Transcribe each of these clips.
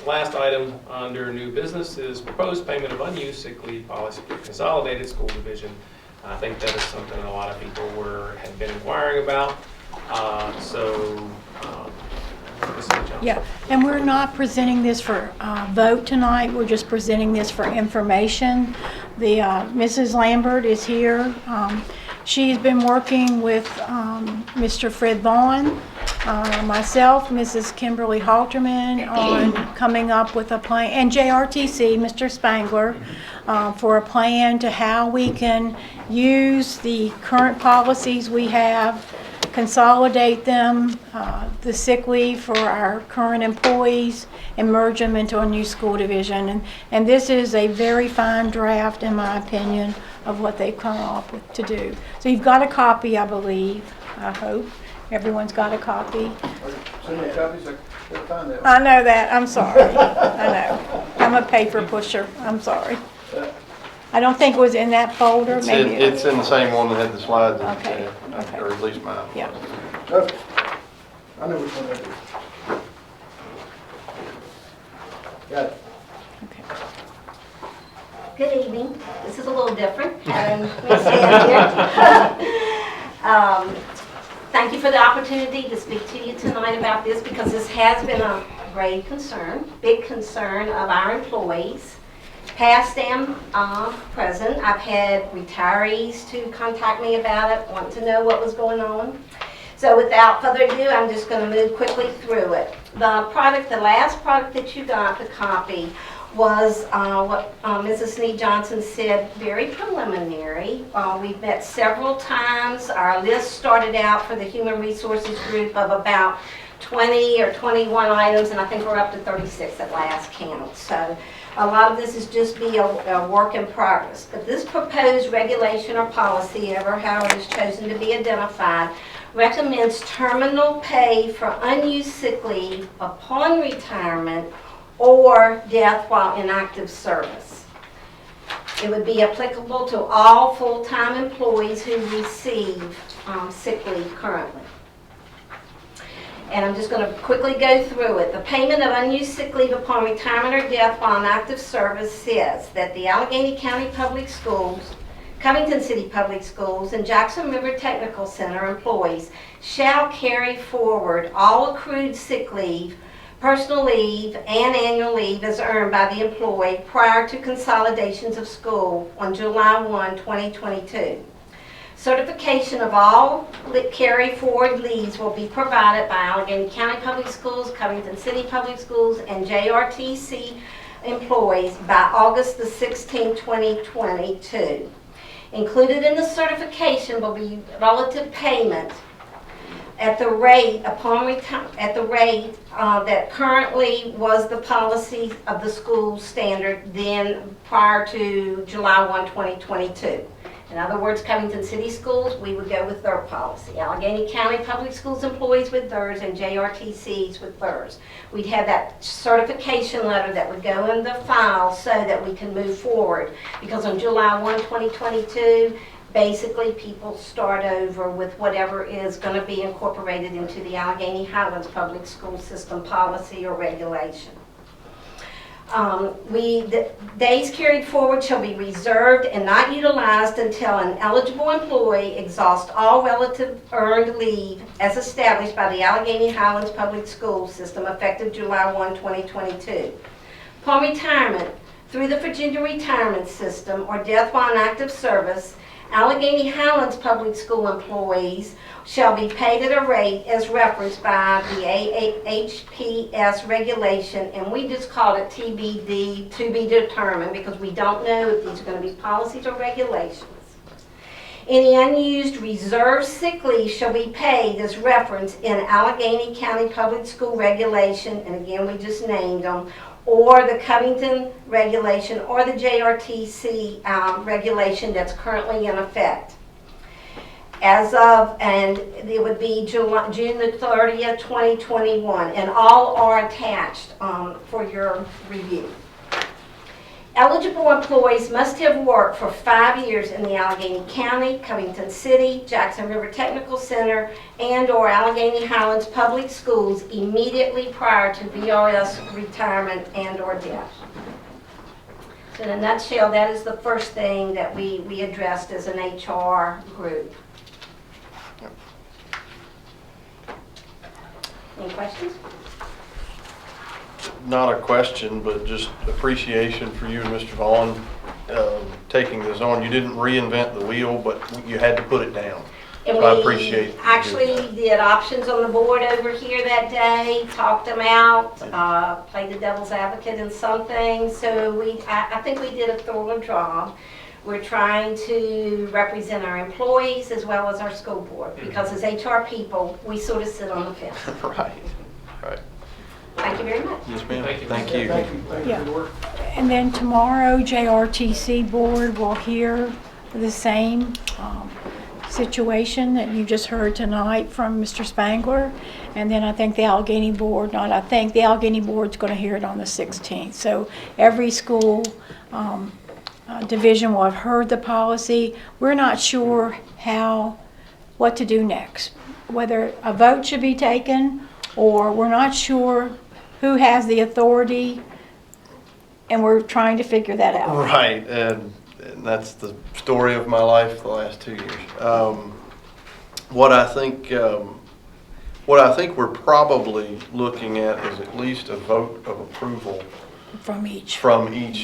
last item under new business is proposed payment of unused sick leave policy for Consolidated School Division. I think that is something a lot of people had been inquiring about. Yeah, and we're not presenting this for vote tonight. We're just presenting this for information. The Mrs. Lambert is here. She's been working with Mr. Fred Vaughn, myself, Mrs. Kimberly Halterman, on coming up with a plan, and JRTC, Mr. Spangler, for a plan to how we can use the current policies we have, consolidate them, the sick leave for our current employees, and merge them into a new school division. And this is a very fine draft, in my opinion, of what they've come up with to do. So you've got a copy, I believe, I hope. Everyone's got a copy. So many copies, I can't find that. I know that, I'm sorry. I know. I'm a paper pusher, I'm sorry. I don't think it was in that folder, maybe. It's in the same one that had the slides. Okay, okay. Or at least mine. Yeah. Okay. I know which one that is. Got it. Okay. Good evening. This is a little different. We stand here. Thank you for the opportunity to speak to you tonight about this, because this has been a grave concern, big concern of our employees, past and present. I've had retirees to contact me about it, want to know what was going on. So without further ado, I'm just going to move quickly through it. The last product that you got, the copy, was what Mrs. Sneed Johnson said, very preliminary. We've met several times. Our list started out for the Human Resources group of about 20 or 21 items, and I think we're up to 36 at last count. So a lot of this is just a work in progress. But this proposed regulation or policy, how it is chosen to be identified, recommends terminal pay for unused sick leave upon retirement or death while in active service. It would be applicable to all full-time employees who receive sick leave currently. And I'm just going to quickly go through it. The payment of unused sick leave upon retirement or death while in active service says that the Allegheny County Public Schools, Covington City Public Schools, and Jackson River Technical Center employees shall carry forward all accrued sick leave, personal leave, and annual leave as earned by the employee prior to consolidations of school on July 1, 2022. Certification of all carry forward leaves will be provided by Allegheny County Public Schools, Covington City Public Schools, and JRTC employees by August the 16th, 2022. Included in the certification will be relative payment at the rate that currently was the policy of the school standard then prior to July 1, 2022. In other words, Covington City Schools, we would go with their policy. Allegheny County Public Schools employees with theirs, and JRTCs with theirs. We'd have that certification letter that would go in the file so that we can move forward. Because on July 1, 2022, basically people start over with whatever is going to be incorporated into the Allegheny Highlands Public School System policy or regulation. The days carried forward shall be reserved and not utilized until an eligible employee exhausts all relative earned leave as established by the Allegheny Highlands Public School System effective July 1, 2022. Upon retirement through the Virginia Retirement System or death while in active service, Allegheny Highlands Public School employees shall be paid at a rate as referenced by the AHPS regulation, and we just called it TBD, to be determined, because we don't know if these are going to be policies or regulations. Any unused reserve sick leave shall be paid as referenced in Allegheny County Public School regulation, and again we just named them, or the Covington regulation, or the JRTC regulation that's currently in effect. As of, and it would be June the 30th, 2021, and all are attached for your review. Eligible employees must have worked for 5 years in the Allegheny County, Covington City, Jackson River Technical Center, and/or Allegheny Highlands Public Schools immediately prior to VRS retirement and/or death. So in a nutshell, that is the first thing that we addressed as an HR group. Any questions? Not a question, but just appreciation for you and Mr. Vaughn taking this on. You didn't reinvent the wheel, but you had to put it down. And So I appreciate we actually did options on the board over here that day, talked them out, played the devil's advocate in some things. So I think we did a thorough job. We're trying to represent our employees as well as our school board, because as HR people, we sort of sit on the fence. Right, right. Thank you very much. Yes, ma'am. Thank you. Thank you. Thank you for the work. And then tomorrow, JRTC Board will hear the same situation that you just heard tonight from Mr. Spangler. And then I think the Allegheny Board, the Allegheny Board's going to hear it on the 16th. So every school division will have heard the policy. We're not sure what to do next, whether a vote should be taken, or we're not sure who has the authority, and we're trying to figure that out. Right, and that's the story of my life the last 2 years. What I think we're probably looking at is at least a vote of approval From each.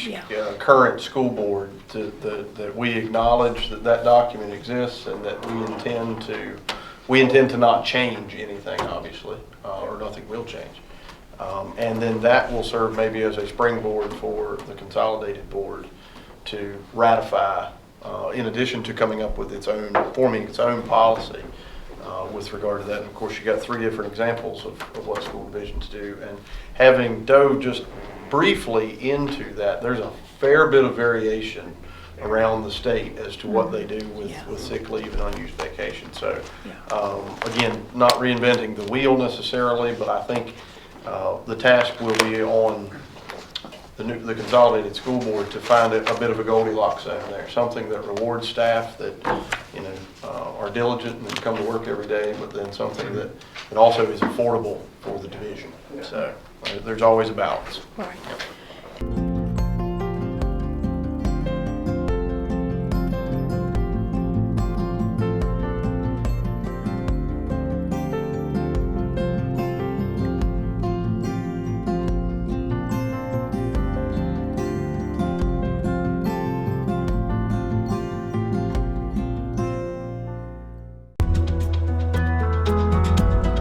yeah, current school board that we acknowledge that document exists and that we intend to not change anything, obviously, or nothing will change. And then that will serve maybe as a springboard for consolidated board to ratify, in addition to coming up with forming its own policy with regard to that. And of course, you got 3 different examples of what school divisions do. And having dove just briefly into that, there's a fair bit of variation around the state as to what they do with sick leave and unused vacation. So again, not reinventing the wheel necessarily, but I think the task will be on the consolidated school board to find a bit of a Goldilocks zone there, something that rewards staff that are diligent and come to work every day, but then something that also is affordable for the division. So there's always a balance. Right.